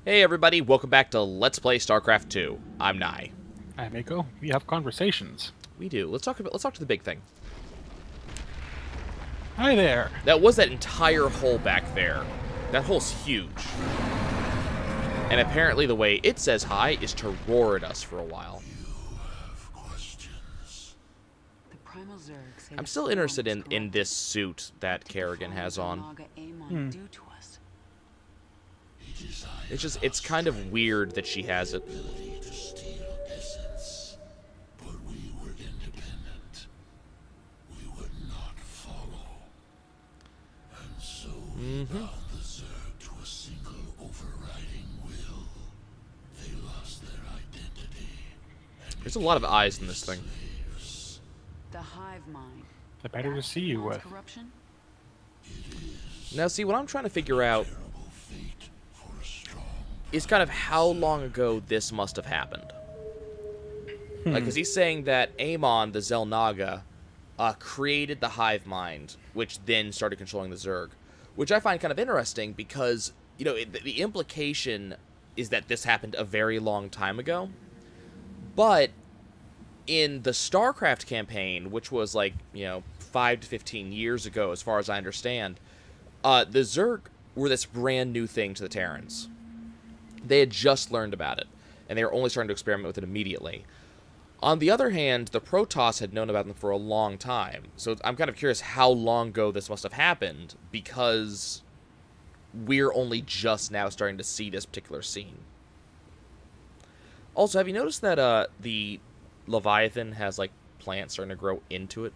Hey everybody, welcome back to Let's Play StarCraft 2. I'm Nye. I'm Mako. We have conversations. We do. Let's talk to the big thing. Hi there. That was that entire hole back there. That hole's huge. And apparently the way it says hi is to roar at us for a while. I'm still interested in this suit that Kerrigan has on. It's kind of weird that she has it. Mm-hmm. There's a lot of eyes in this thing. The hive mind. The better to see you with. Now, see, what I'm trying to figure out is kind of how long ago this must have happened. Like, because he's saying that Amon, the Xel'Naga, created the hive mind, which then started controlling the Zerg. Which I find kind of interesting because, you know, the implication is that this happened a very long time ago. But in the StarCraft campaign, which was like, you know, 5 to 15 years ago, as far as I understand, the Zerg were this brand new thing to the Terrans. They had just learned about it, and they were only starting to experiment with it immediately. On the other hand, the Protoss had known about them for a long time, so I'm kind of curious how long ago this must have happened, because we're only just now starting to see this particular scene. Also, have you noticed that the Leviathan has, like, plants starting to grow into it?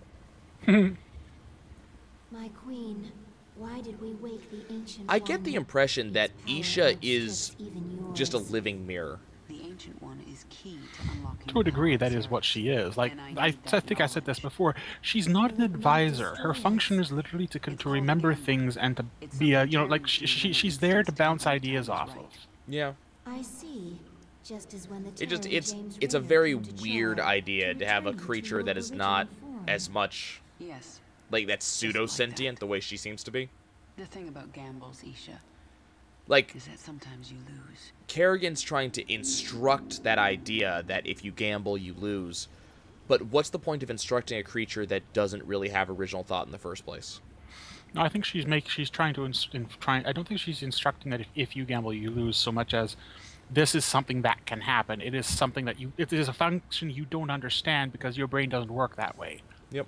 My queen, why did we wake the ancient I get the one? impression that Its Isha power is outstrips even just a yours. living mirror. The ancient one is key to unlocking. To a degree, the that is what she is. Like, And I need that think I said this knowledge. before. She's not an advisor. Her function is literally to remember things and to be a, you know, like, she's there to bounce ideas off of. Yeah. I see. Just as when the It's a very weird idea to have a creature that is not as much, Yes. like, that's pseudo-sentient the way she seems to be. The thing about gambles, Isha, Like, is that sometimes you lose. Kerrigan's trying to instruct that idea that if you gamble, you lose. But what's the point of instructing a creature that doesn't really have original thought in the first place? No, I think she's trying to I don't think she's instructing that if you gamble, you lose so much as this is something that can happen. It is something that it is a function you don't understand because your brain doesn't work that way. Yep.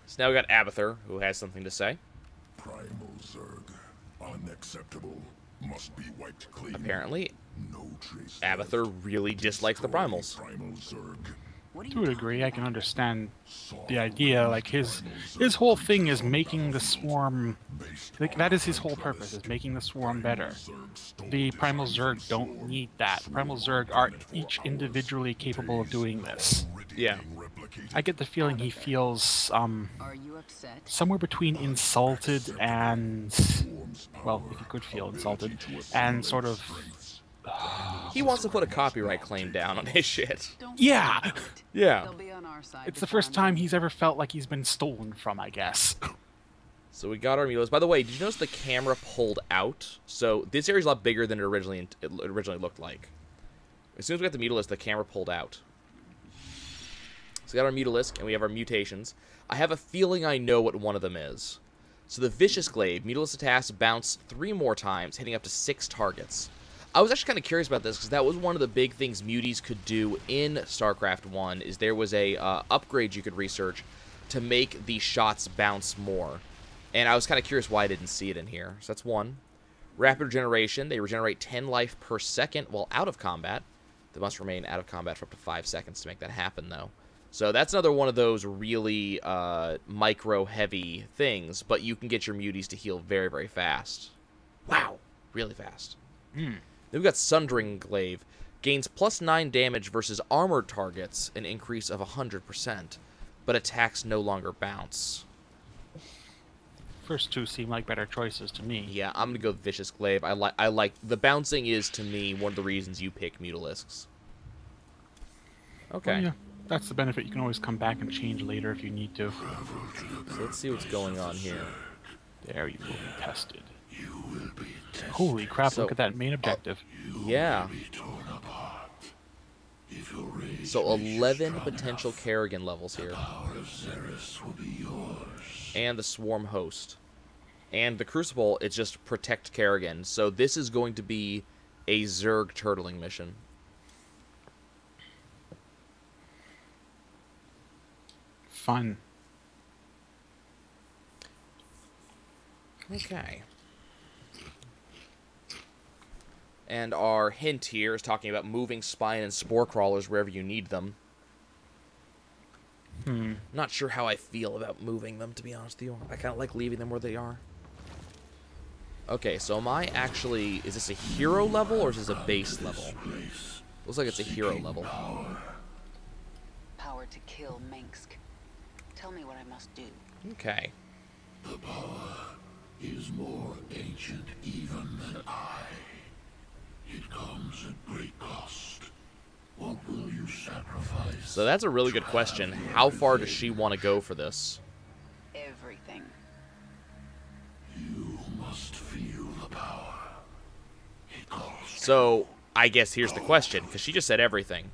So now we got Abathur, who has something to say. Primal Zerg. Unacceptable. Must be wiped clean. Apparently, No trace. Abathur really dislikes the primals. Primal Zerg. What are you To a talking degree, I can about? understand the idea. Like his whole thing is making the swarm. Like, that is his whole purpose: is making the swarm better. The primal Zerg don't need that. Primal Zerg are each individually capable of doing this. Yeah. I get the feeling he feels Are you upset? somewhere between insulted and, well, if he could feel insulted, and sort of, He wants to put a copyright claim down on his shit. Don't Yeah. worry about it. Yeah. They'll be on our side it's to the first find time them. he's ever felt like he's been stolen from, I guess. So we got our Mulas. By the way, did you notice the camera pulled out? So this area's a lot bigger than it originally looked like. As soon as we got the Mutalisk, the camera pulled out. So we got our Mutalisk, and we have our mutations. I have a feeling I know what one of them is. So the Vicious Glaive, Mutalisk attacks bounce 3 more times, hitting up to 6 targets. I was actually kind of curious about this, because that was one of the big things Muties could do in StarCraft 1, is there was a upgrade you could research to make the shots bounce more. And I was kind of curious why I didn't see it in here. So that's one. Rapid Regeneration. They regenerate 10 life per second while out of combat. They must remain out of combat for up to 5 seconds to make that happen, though. So that's another one of those really micro-heavy things, but you can get your muties to heal very, very fast. Wow. Really fast. Then we've got Sundering Glaive. Gains +9 damage versus armored targets, an increase of 100%, but attacks no longer bounce. First two seem like better choices to me. Yeah, I'm gonna go Vicious Glaive. I like the bouncing is to me one of the reasons you pick Mutalisks. Okay. Well, yeah, that's the benefit. You can always come back and change later if you need to. So let's see what's going on here. There, you will be tested. Holy crap, So- look at that main objective. Yeah. Be torn apart. If your rage So makes you 11 strong potential enough, Kerrigan levels here. power of Xeris will be yours. And the Swarm host. And the Crucible, it's just protect Kerrigan. So this is going to be a Zerg turtling mission. Fun. Okay. And our hint here is talking about moving spine and spore crawlers wherever you need them. Not sure how I feel about moving them, to be honest with you. I kind of like leaving them where they are. Okay, so am I actually... Is this a hero level or is this a base level? Looks like it's a hero level. Power to kill Minsk. Tell me what I must do. Okay. The power is more ancient even than I. It comes at great cost. What will you sacrifice? So that's a really good question. How far does she want to go for this? Everything. You must feel the power. It calls. So, I guess here's the question, because she just said everything.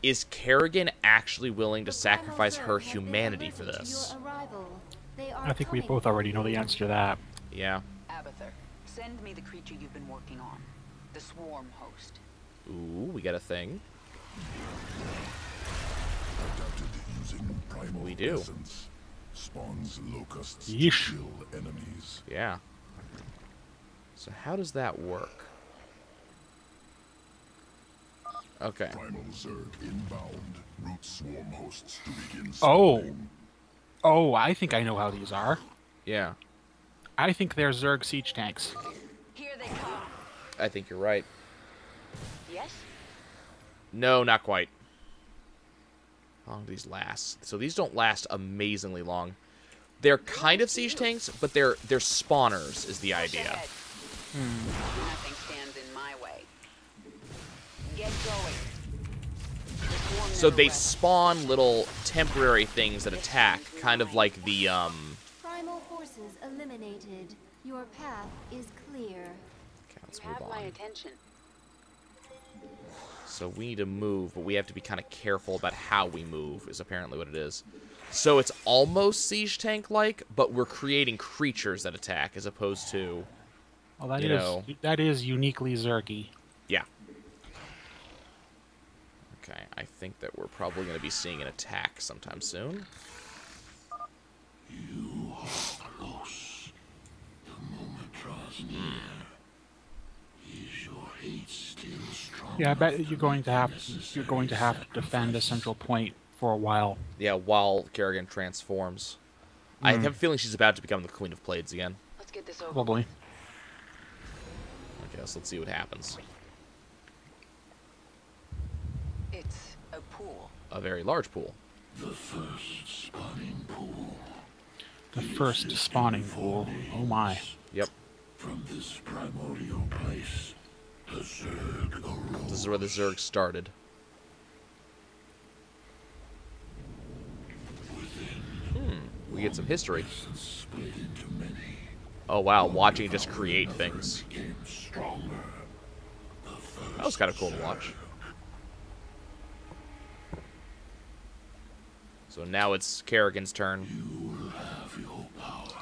Is Kerrigan actually willing to sacrifice her humanity for this? I think we both already know the answer to that. Yeah. Abathur, send me the creature you've been working on. The swarm host. Ooh, we got a thing. Adapted using primal We do. essence. Spawns locusts Yeesh. to kill enemies. Yeah. So how does that work? Okay. Primal Zerg inbound. Root swarm hosts to begin Oh. spawning. Oh, I think I know how these are. Yeah. I think they're Zerg siege tanks. Here they come. I think you're right. Yes? No, not quite. How long do these last? So these don't last amazingly long. They're kind of siege tanks, but they're spawners is the Push idea. ahead. Nothing stands in my way. Get going. The swarm So never they rests. spawn little temporary things that attack, kind of like the Primal forces eliminated. Your path is clear. Okay, let's You move have my on. attention. So we need to move, but we have to be kind of careful about how we move, is apparently what it is. So it's almost siege tank-like, but we're creating creatures that attack, as opposed to... Well, that You is know. that is uniquely Zergy. Yeah. Okay, I think that we're probably going to be seeing an attack sometime soon. You are close. The moment draws near. Is your hate still strong? Yeah, I bet you're going to have to defend a central point for a while. Yeah, while Kerrigan transforms. I have a feeling she's about to become the Queen of Blades again. Let's get this over. Probably. Okay, so let's see what happens. It's a pool. A very large pool. The first spawning pool. The first spawning pool. Oh my. Yep. From this primordial place, the Zerg arose. This is where the Zerg started. We get some history. Split into many. Oh wow, watching it just create things. Became stronger. That was kind of cool to watch. So now it's Kerrigan's turn. You will have your power,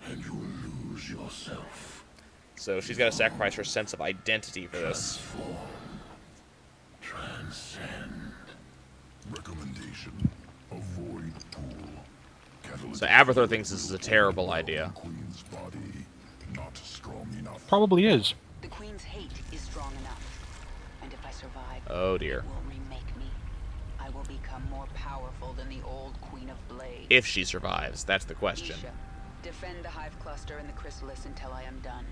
and you will lose yourself. So she's got to sacrifice her sense of identity for this. Transform. Transcend. Recommendation: avoid pool. So Abathur thinks this is a terrible idea. Queen's body not strong enough. Probably is. The Queen's hate is strong enough. And if I survive, Oh dear. it will remake me. I will become more powerful than the old Queen of Blades. If she survives, that's the question. Isha, defend the Hive Cluster and the Chrysalis until I am done.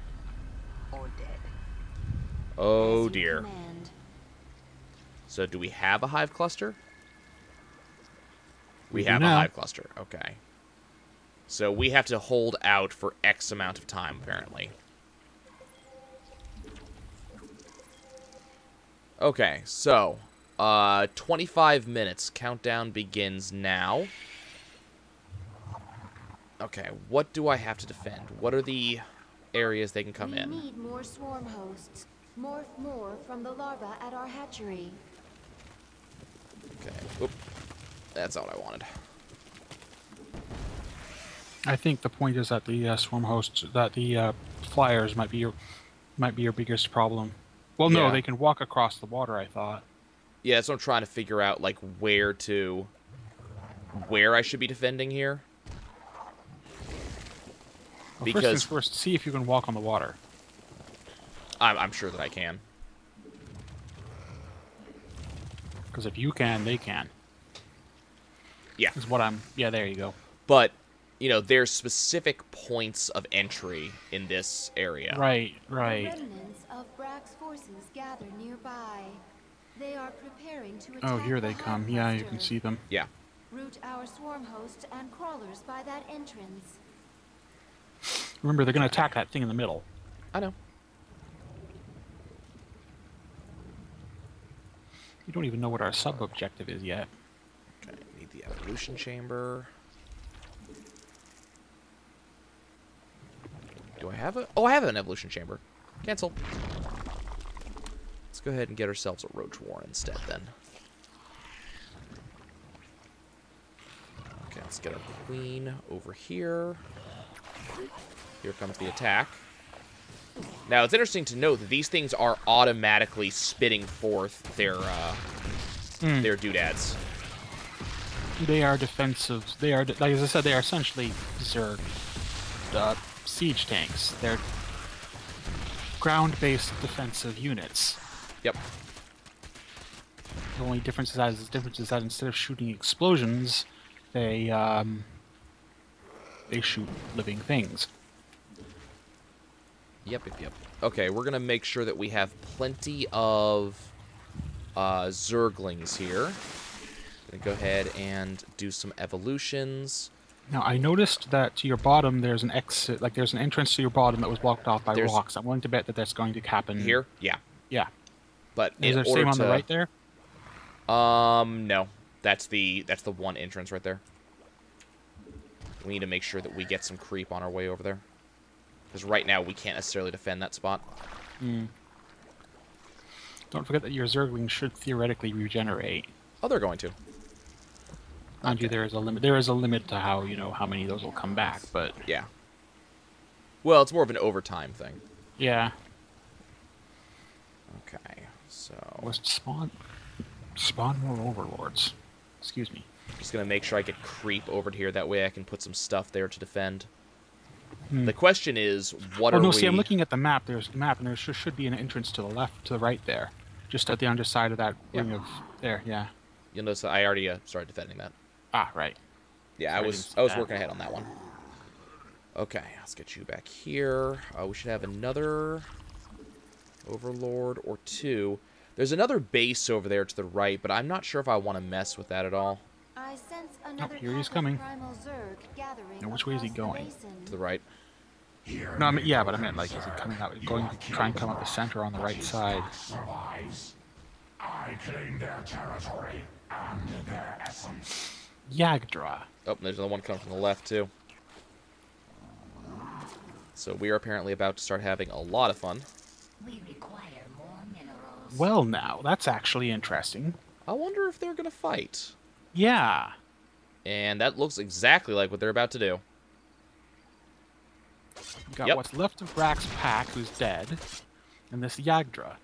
Or dead. Oh As you dear. command. So do we have a hive cluster? We do have a now. hive cluster. Okay. So we have to hold out for X amount of time, apparently. Okay, so 25 minutes. Countdown begins now. Okay, what do I have to defend? What are the areas they can come We in. need more swarm hosts. Morph more from the larva at our hatchery. Okay. Oop. That's not what I wanted. I think the point is that the swarm hosts, that the flyers might be your biggest problem. Well, no, Yeah. they can walk across the water, I thought. Yeah, that's what I'm trying to figure out, like, where I should be defending here. Well, Because- first things first, see if you can walk on the water. I'm sure that I can. Because if you can, they can. Yeah. Is what I'm... Yeah, there you go. But, you know, there's specific points of entry in this area. Right, The right. remnants of Brack's forces gather nearby. They are preparing to attack Oh, here the they hive come. Yeah, you can cluster. see them. Yeah. Root our swarm hosts and crawlers by that entrance. Remember, they're going to attack that thing in the middle. I know. You don't even know what our sub-objective is yet. Okay, need the evolution chamber. Do I have a... Oh, I have an evolution chamber. Cancel. Let's go ahead and get ourselves a roach warren instead, then. Okay, let's get our queen over here. Here comes the attack. Now, it's interesting to note that these things are automatically spitting forth their doodads. They are defensive. They are, like as I said, they are essentially Zerg siege tanks. They're ground-based defensive units. Yep. The only difference is that instead of shooting explosions, they shoot living things. Yep. Okay, we're gonna make sure that we have plenty of Zerglings here. Gonna go ahead and do some evolutions. Now, I noticed that to your bottom there's an exit, like there's an entrance to your bottom that was blocked off by There's- rocks. I'm willing to bet that that's going to happen Here? Yeah. Yeah. But Is in there order same on to... the right there? No. That's the one entrance right there. We need to make sure that we get some creep on our way over there. Because right now we can't necessarily defend that spot. Don't forget that your Zerglings should theoretically regenerate. Oh, they're going to. Mind you, there is a limit. There is a limit to how how many of those will come back, but Yeah. Well, it's more of an overtime thing. yeah. Okay, so... Was spawn more overlords? Excuse me. Just gonna make sure I get creep over to here. That way I can put some stuff there to defend. The question is, what Oh are no! we... See, I'm looking at the map. There's the map, and there should be an entrance to the left, to the right there, just at the underside of that Yeah. ring of there. Yeah. You'll notice that I already started defending that. Ah, right. Yeah, Sorry, I I was didn't see I was that. working ahead on that one. Okay, let's get you back here. We should have another overlord or two. There's another base over there to the right, but I'm not sure if I want to mess with that at all. I sense another here he's pack of coming. primal Zerg gathering Now, which way is he across the going? basin. To the right. No, I mean, yeah, but I meant like, is he coming out, going to try and come up the center on the right side? Survives. I claim their territory and their essence. Yagdra. Oh, and there's another one coming from the left too. So we are apparently about to start having a lot of fun. We require more minerals. Well, now that's actually interesting. I wonder if they're gonna fight. Yeah. And that looks exactly like what they're about to do. You got Yep. what's left of Brack's pack, who's dead, and this Yagdra.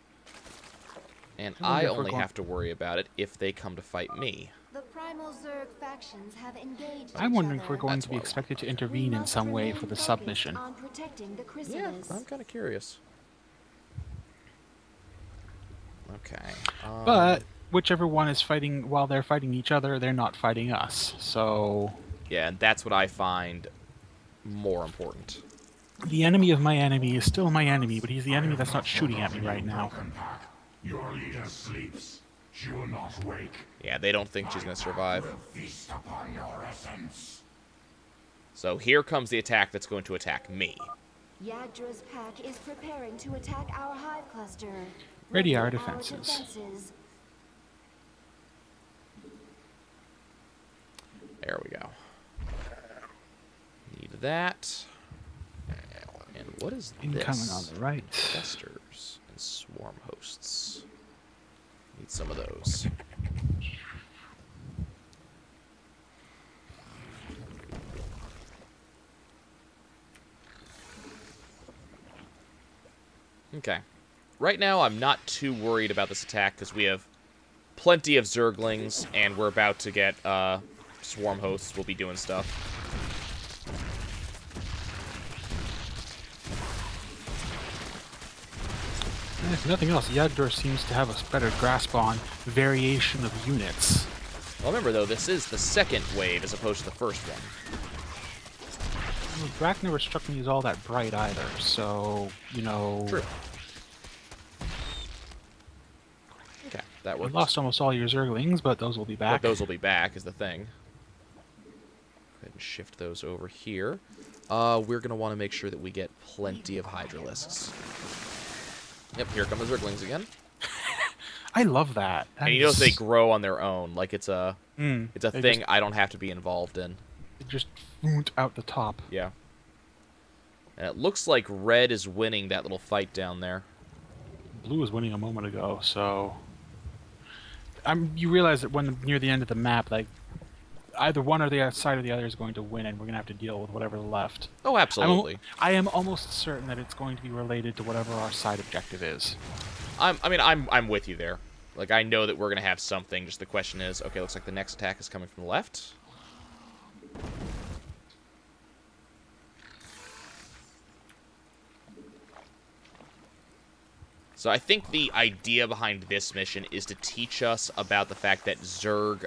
And I wonder I if we're only going- have to worry about it if they come to fight me. The primal Zerg factions have engaged I'm each wondering if other. we're going That's to be why- expected to We intervene in must some way remain for the focused submission. on protecting the Yeah, chrysalis. I'm kind of curious. Okay. But whichever one is fighting, while they're fighting each other, they're not fighting us. So Yeah, and that's what I find more important. the enemy of my enemy is still my enemy, but he's the enemy that's not shooting at me right now. Broken pack. Your leader sleeps. She will not wake. Yeah, they don't think she's going to survive. Will feast upon your essence. So here comes the attack that's going to attack me. Yagdra's pack is preparing to attack our hive cluster. Ready our Ready defenses. There we go. Need that. And What is Incoming this? on the right. Festers and swarm hosts. Need some of those. Okay. Right now, I'm not too worried about this attack because we have plenty of Zerglings, and we're about to get swarm hosts. We'll be doing stuff. And if nothing else, Yagdor seems to have a better grasp on variation of units. Well, remember, though, this is the second wave as opposed to the first one. Well, Brack never struck me as all that bright either, so, you know... True. Okay, that You works. lost almost all your Zerglings, but those will be back. But those will be back, is the thing. Go ahead and shift those over here. We're going to want to make sure that we get plenty of Hydralisks. Yep, here come the Zerglings again. I love that. And you notice they grow on their own, like it's a it's a they thing just- I don't have to be involved in. It just went out the top. Yeah. And it looks like red is winning that little fight down there. Blue was winning a moment ago, so... you realize that when near the end of the map, like, either one or the side or the other is going to win, and we're going to have to deal with whatever's left. Oh, absolutely. I am almost certain that it's going to be related to whatever our side objective is. I'm with you there. Like, I know that we're going to have something. Just the question is, okay, looks like the next attack is coming from the left. So I think the idea behind this mission is to teach us about the fact that Zerg,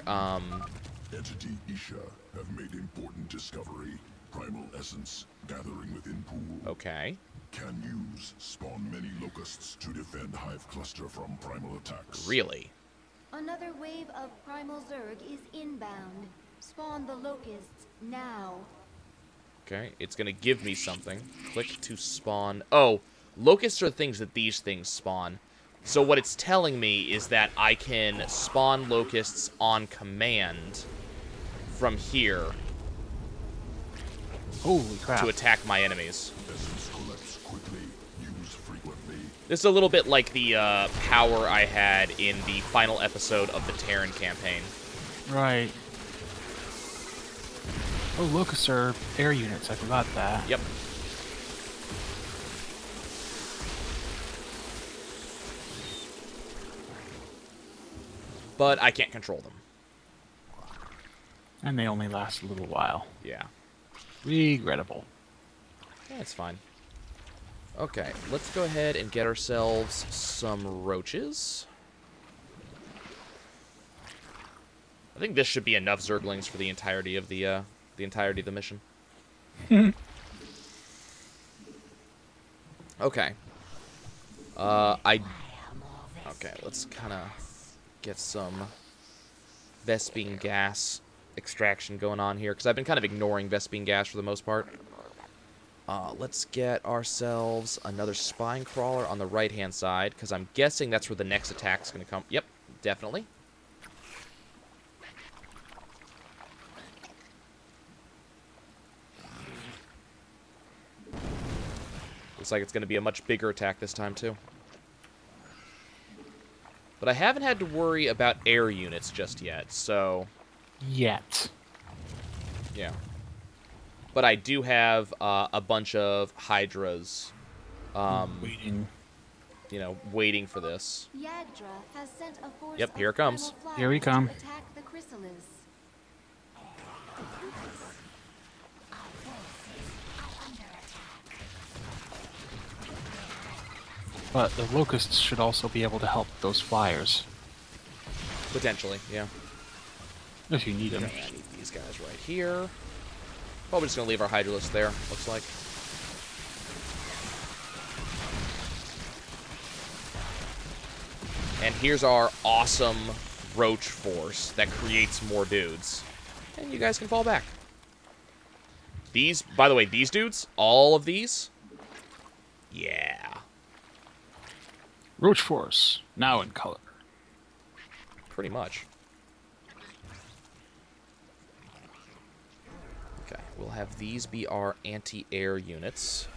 Entity Isha have made important discovery. Primal essence gathering within pool. okay. Can use spawn many locusts to defend Hive Cluster from primal attacks. Really? Another wave of primal Zerg is inbound. Spawn the locusts now. Okay, it's going to give me something. Click to spawn. Oh, locusts are things that these things spawn. So what it's telling me is that I can spawn locusts on command from here Holy crap. to attack my enemies. Essence collects quickly, used frequently. This is a little bit like the power I had in the final episode of the Terran campaign. Right. Oh, locusts are air units. I forgot that. Yep. But I can't control them. And they only last a little while. Yeah. Regrettable. That's fine. Okay, let's go ahead and get ourselves some roaches. I think this should be enough Zerglings for the entirety of the mission. Okay. Okay, let's kind of get some Vespene gas extraction going on here, because I've been kind of ignoring Vespene gas for the most part. Let's get ourselves another spine crawler on the right-hand side, because I'm guessing that's where the next attack's going to come. Yep, definitely. Looks like it's going to be a much bigger attack this time, too. But I haven't had to worry about air units just yet, so... Yet. Yeah. But I do have a bunch of Hydras, Waiting. you know, waiting for this. Yagdra has sent a force Yep, of here it comes. primal Here we flyers come. to attack the chrysalis. But the locusts should also be able to help those flyers. Potentially, yeah. If you need them. Okay, I need these guys right here. Probably just going to leave our Hydralisk there, looks like. And here's our awesome roach force that creates more dudes. And you guys can fall back. These, by the way, these dudes, all of these, yeah, Roach Force, now in color. pretty much. Okay, we'll have these be our anti-air units.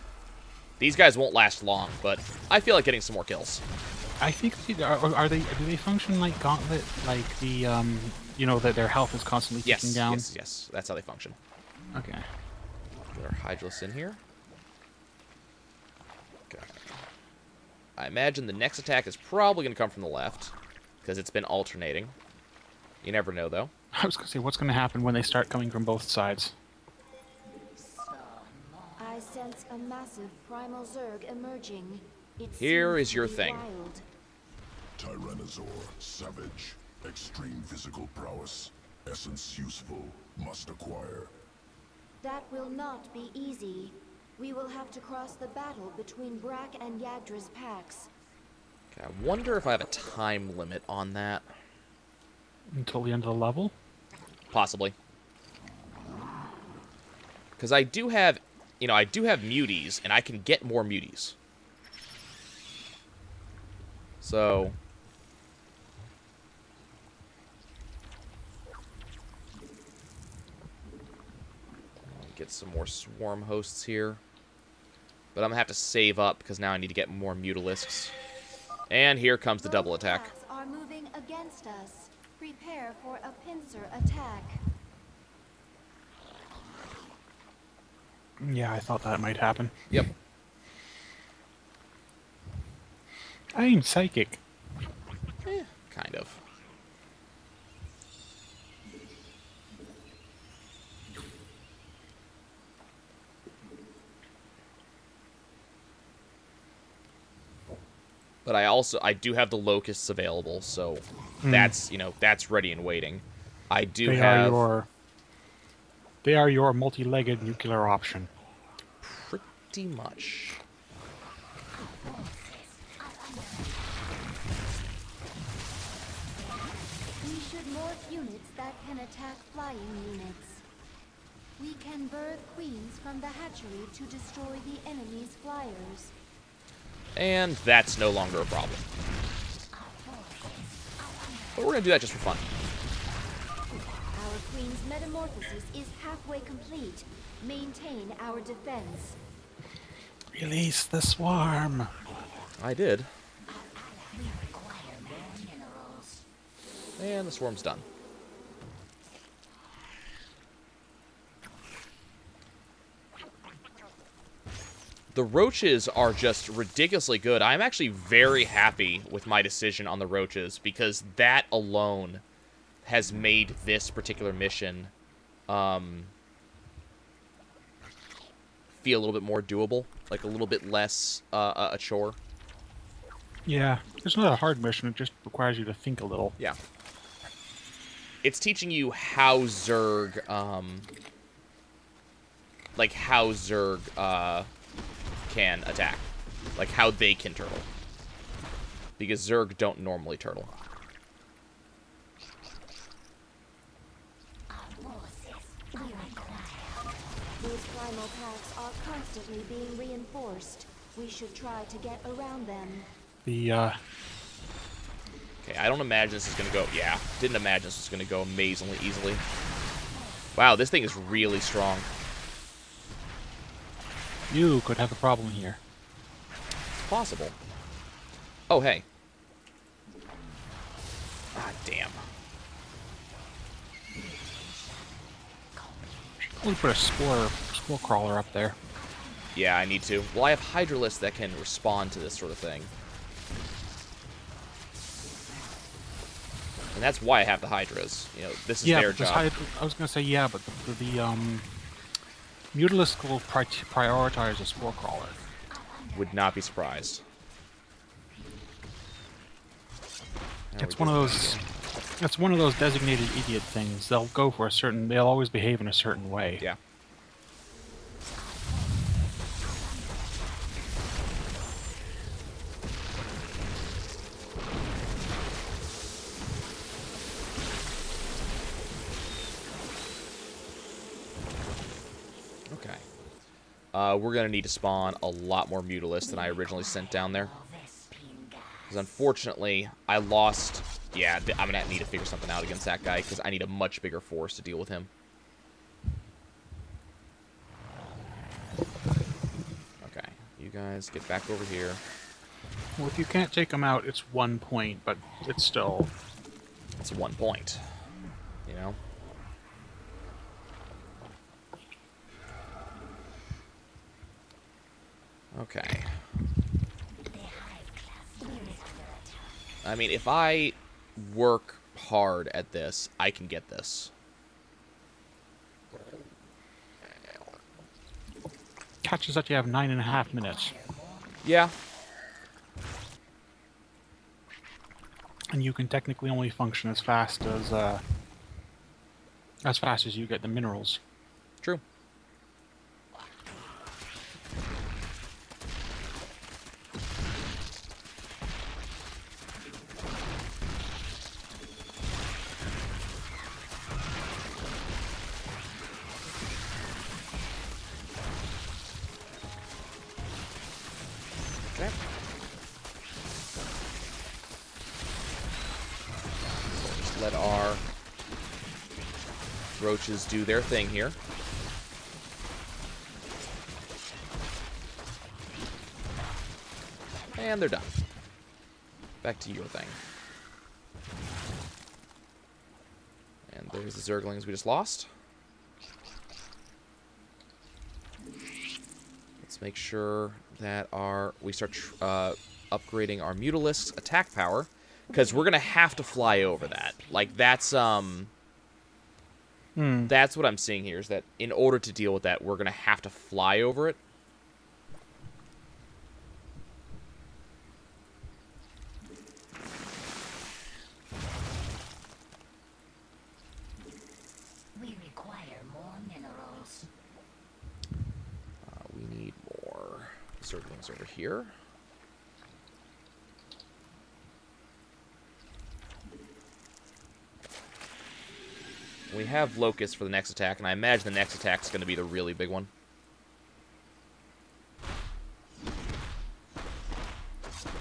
These guys won't last long, but I feel like getting some more kills. I think are they do they function like Gauntlet, like the you know that their health is constantly ticking down? Yes. That's how they function. Okay. Get our Hydralisk in here. Okay. I imagine the next attack is probably going to come from the left, because it's been alternating. You never know, though. I was gonna say, what's gonna happen when they start coming from both sides? I sense a massive primal Zerg emerging. Here is your thing. Wild. Tyrannosaur, savage, extreme physical prowess, essence useful, must acquire. That will not be easy. We will have to cross the battle between Brack and Yagdra's packs. Okay, I wonder if I have a time limit on that. Until the end of the level? Possibly. Because I do have, I do have muties, and I can get more muties. So... get some more swarm hosts here. But I'm going to have to save up, because now I need to get more Mutalisks. And here comes the double attack. Packs are moving against us. Prepare for a pincer attack. Yeah, I thought that might happen. Yep. I'm psychic. Kind of. But I do have the locusts available, so that's, that's ready and waiting. I do have... They are your multi-legged nuclear option. Pretty much. We should morph units that can attack flying units. We can birth queens from the hatchery to destroy the enemy's flyers. And that's no longer a problem. But we're going to do that just for fun. Our queen's metamorphosis is halfway complete. Maintain our defense. Release the swarm. I did. And the swarm's done. The roaches are just ridiculously good. I'm actually very happy with my decision on the roaches, because that alone has made this particular mission feel a little bit more doable, like a little bit less a chore. Yeah, it's not a hard mission, it just requires you to think a little. Yeah. It's teaching you how Zerg, can attack. Like, how they can turtle. Because Zerg don't normally turtle. These primal packs are constantly being reinforced. We should try to get around them. The, Okay, I don't imagine this is going to go... Yeah, didn't imagine this was going to go amazingly easily. Wow, this thing is really strong. You could have a problem here. It's possible. Oh, hey. Ah, damn. We'll put a spore crawler up there. Yeah, I need to. Well, I have Hydralisks that can respond to this sort of thing. And that's why I have the Hydras. This is their job. I was going to say, yeah, but the Mutalisk will prioritize a spore crawler. Would not be surprised. It's one of those. It's one of those designated idiot things. They'll go for a certain. They'll always behave in a certain way. Yeah. We're going to need to spawn a lot more Mutalisks than I originally sent down there. Because unfortunately, I lost... Yeah, I'm going to need to figure something out against that guy, because I need a much bigger force to deal with him. Okay, You guys get back over here. Well, if you can't take them out, it's 1 point, but it's still... It's 1 point. You know? Okay. I mean, if I work hard at this, I can get this. Catches that you have 9.5 minutes. Yeah. And you can technically only function as fast as you get the minerals. True. Okay. So just let our roaches do their thing here. And they're done. Back to your thing. And there's the Zerglings we just lost. Let's make sure that we start upgrading our Mutalisk's attack power, because we're gonna have to fly over that. Like that's that's what I'm seeing here, is that in order to deal with that, we're gonna have to fly over it. We require more minerals. We need more Zerglings over here. We have Locust for the next attack, and I imagine the next attack is going to be the really big one.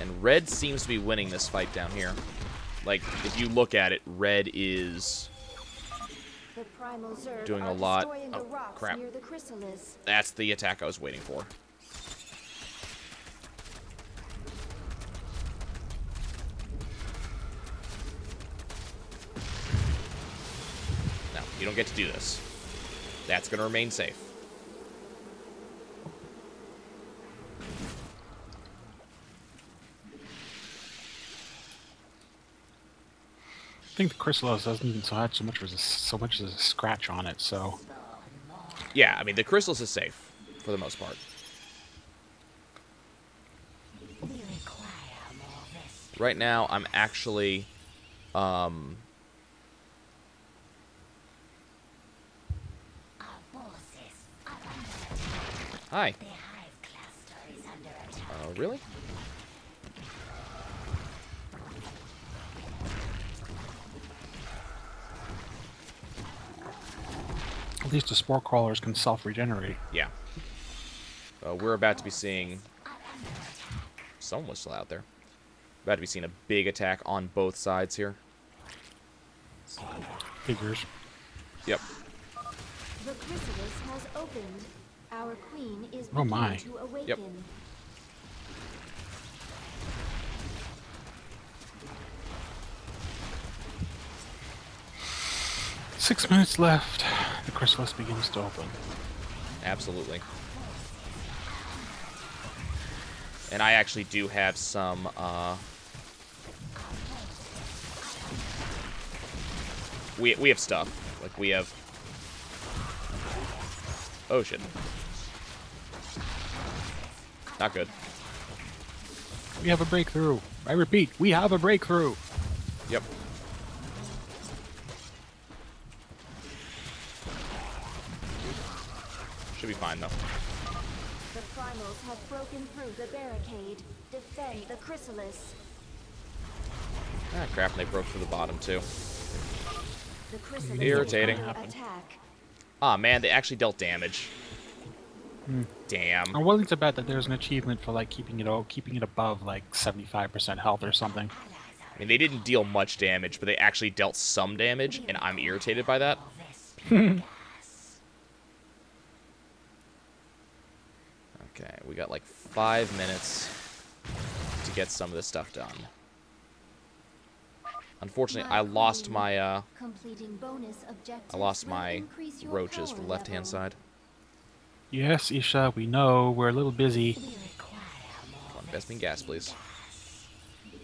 And Red seems to be winning this fight down here. Like, if you look at it, Red is The primal Zerg doing a are lot. destroying the Oh, rocks crap. near the chrysalis. That's the attack I was waiting for. No, you don't get to do this. That's going to remain safe. I think the Chrysalis doesn't even have so much as a scratch on it, so... Yeah, I mean, the Chrysalis is safe, for the most part. We require more rescue. Right now, I'm actually... Our forces are under attack. Hi. The hive cluster is under attack. Really? At least the spore crawlers can self-regenerate. Yeah. We're about to be seeing... Someone was still out there. About to be seeing a big attack on both sides here. Figures. Yep. The chrysalis has opened. Our queen is Oh my. beginning to awaken. 6 minutes left. The chrysalis begins to open. Absolutely. And I actually do have some, we have stuff. Like, we have... Oh, shit. Not good. We have a breakthrough. I repeat, we have a breakthrough. Yep. Should be fine, though. The primals have broken through the barricade. Defend the chrysalis. Ah, crap, and they broke through the bottom, too. The chrysalis Irritating. is under attack. Ah, man, they actually dealt damage. Damn. I'm willing to bet that there's an achievement for like keeping it above like 75% health or something. I mean, they didn't deal much damage, but they actually dealt some damage, and I'm irritated by that. Okay, we got like 5 minutes to get some of this stuff done. Unfortunately, I lost my Completing bonus objectives I lost will my increase your roaches power from the left-hand level. side. Yes, Isha, we know. We're a little busy. We require more Come on, best in gas, please.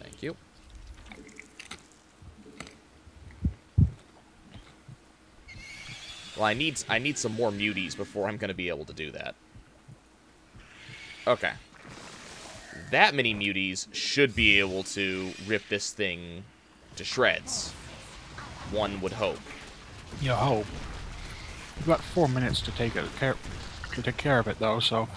Thank you. Well, I need some more muties before I'm gonna be able to do that. Okay. That many muties should be able to rip this thing to shreds. One would hope. You hope. We've got 4 minutes to take care of it, though, so...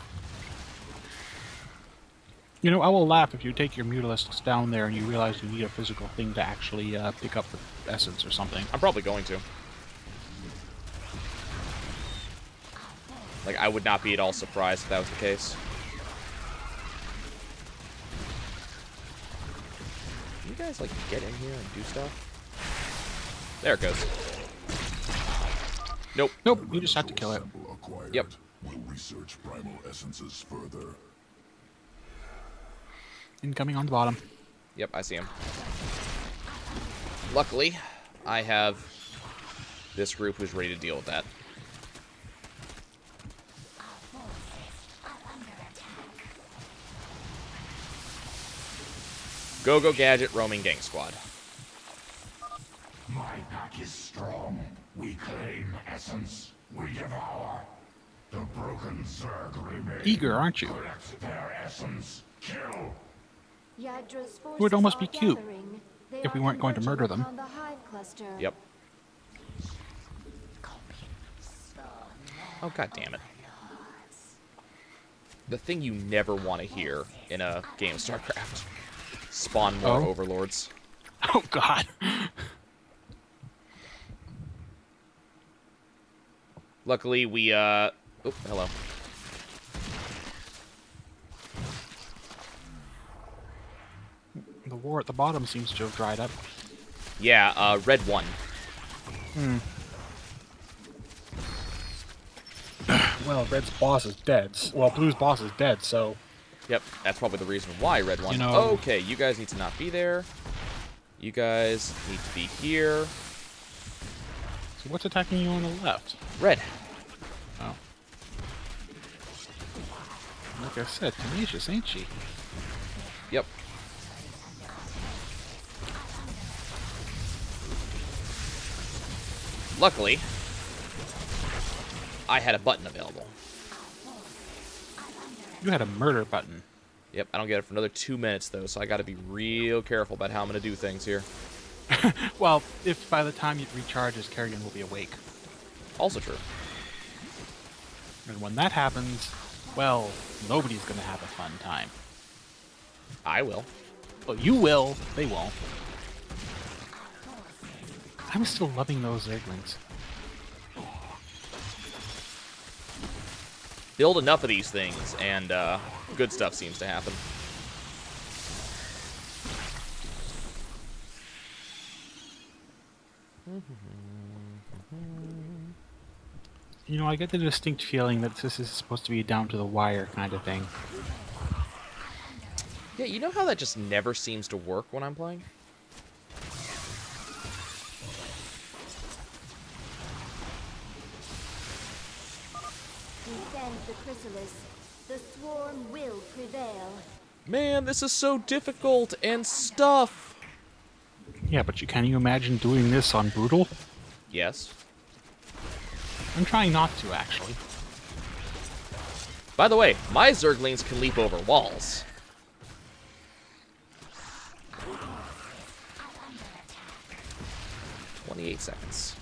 You know, I will laugh if you take your Mutalisks down there and you realize you need a physical thing to actually pick up the essence or something. I'm probably going to. Like, I would not be at all surprised if that was the case. Can you guys, like, get in here and do stuff? There it goes. Nope. Nope, you just have to kill it. Sample acquired. Yep. We'll research primal essences further. Incoming on the bottom. Yep, I see him. Luckily, I have this group who's ready to deal with that. Go-Go Gadget roaming gang squad. My pack is strong. We claim essence. We devour. The broken Zerg remain. Eager, aren't you? Collect their essence. Kill. Yadra's It would almost forces be are cute gathering. They if we are weren't going to converging murder them. upon the hive cluster. Yep. Oh, god damn it. The thing you never want to hear in a game of StarCraft. Spawn more Oh? overlords. Oh, God. Luckily, we, oh, hello. The war at the bottom seems to have dried up. Yeah, red one. Well, Red's boss is dead. Well, Blue's boss is dead, so... Yep, that's probably the reason why red one. You know- Okay, you guys need to not be there. You guys need to be here. So what's attacking you on the left? Red. Oh. Like I said, tenacious, ain't she? Yep. Luckily, I had a button available. You had a murder button. Yep, I don't get it for another 2 minutes, though, so I gotta be real careful about how I'm gonna do things here. Well, if by the time it recharges, Kerrigan will be awake. Also true. And when that happens, well, nobody's gonna have a fun time. I will. Well, you will. They won't. I'm still loving those Zerglings. Build enough of these things, and good stuff seems to happen. You know, I get the distinct feeling that this is supposed to be a down to the wire kind of thing. Yeah, you know how that just never seems to work when I'm playing? Defend the chrysalis. The swarm will prevail. Man, this is so difficult and stuff. Yeah, but can you imagine doing this on Brutal? Yes. I'm trying not to, actually. By the way, my Zerglings can leap over walls. "28 seconds.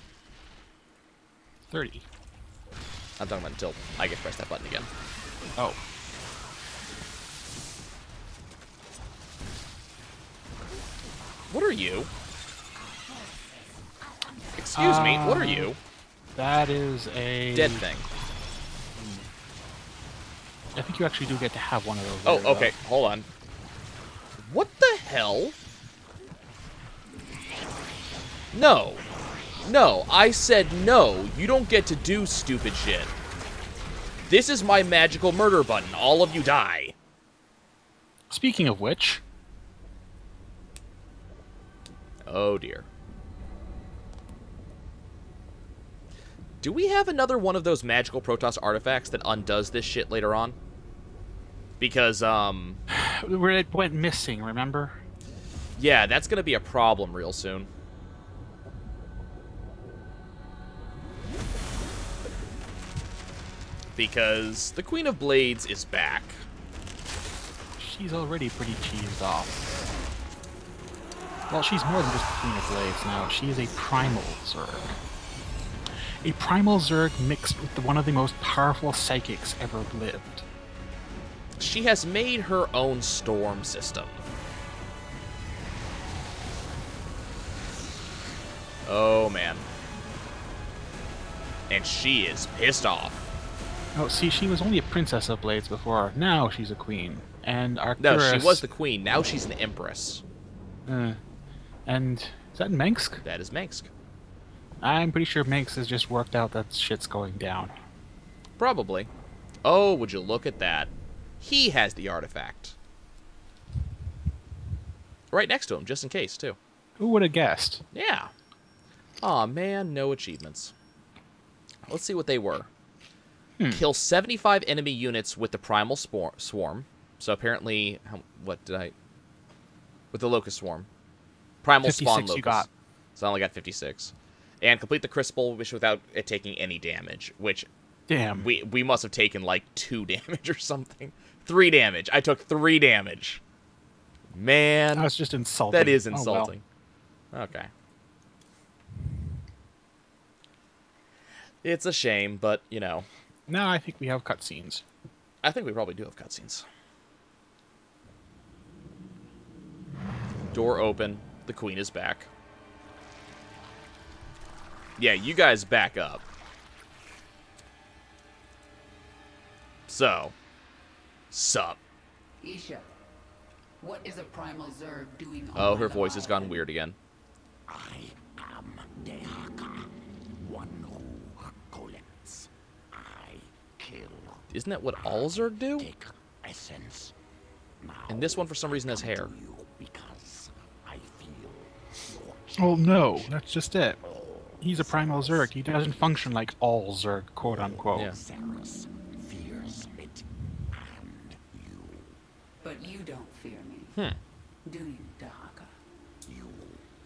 30. I'm talking about until I get to press that button again. Oh. What are you? Excuse me, what are you? That is a... Dead thing. I think you actually do get to have one of those. Oh, later, okay, hold on. What the hell? No. No, I said no. You don't get to do stupid shit. This is my magical murder button. All of you die. Speaking of which, Oh, dear. Do we have another one of those magical Protoss artifacts that undoes this shit later on? Because, where it went missing, remember? yeah, that's going to be a problem real soon. Because the Queen of Blades is back. She's already pretty cheesed off. Well, she's more than just the Queen of Blades now. She is a Primal Zerg. A Primal Zerg mixed with one of the most powerful psychics ever lived. She has made her own storm system. Oh, man. And she is pissed off. Oh, see, she was only a Princess of Blades before. Now she's a Queen. And No, Arcturus... she was the queen. Now she's an empress. And is that Mengsk? That is Mengsk. I'm pretty sure Mengsk has just worked out that shit's going down. Probably. Oh, would you look at that. He has the artifact. Right next to him, just in case, too. Who would have guessed? Yeah. Aw, man, no achievements. Let's see what they were. Kill 75 enemy units with the Primal Swarm. So apparently, what did I... With the Locust Swarm. Primal Spawn 56 Locust. you got. So I only got 56. And complete the Crucible Wish without it taking any damage, which Damn. we must have taken like 2 damage or something. 3 damage. I took 3 damage. Man. That's just insulting. That is Oh, well. insulting. Okay. It's a shame, but, you know. Now I think we have cutscenes. I think we probably do have cutscenes. Door open. The queen is back. Yeah, you guys back up. So. Sup. Isha, what is a primal Zerg doing on Oh, my her voice has gone Leviathan? weird again. I am Dehaka, one who collects. I kill. Isn't that what all Zerg do? Take essence. Now, And this one, for some reason, has I hair. come to you because I feel your Well, no, that's just it. He's a Primal Zerg. He doesn't function like all Zerg, quote unquote. Yeah. Cerus fears it, and you. But you don't fear me. Do you, Dahaka? You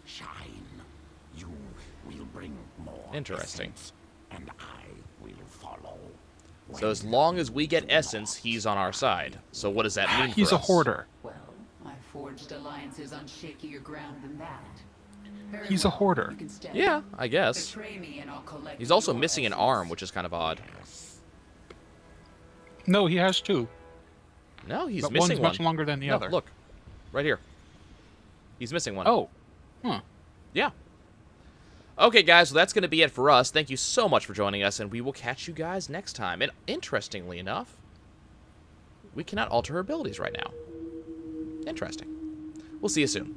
shine. You will bring more. Interesting. essence, and I will follow. So as long as we get essence, he's on our side. So what does that mean He's for a us? hoarder. Well, I forged alliances on shakier ground than that. Very He's a well, hoarder. you can stay. Yeah, I guess. Betray me and I'll collect He's also your missing an essence. arm, which is kind of odd. No, he has 2. No, he's But missing one's one. much longer than the No, other. look. Right here. He's missing one. Oh. Huh. Yeah. Okay, guys, so that's going to be it for us. Thank you so much for joining us, and we will catch you guys next time. And interestingly enough, we cannot alter her abilities right now. Interesting. We'll see you soon.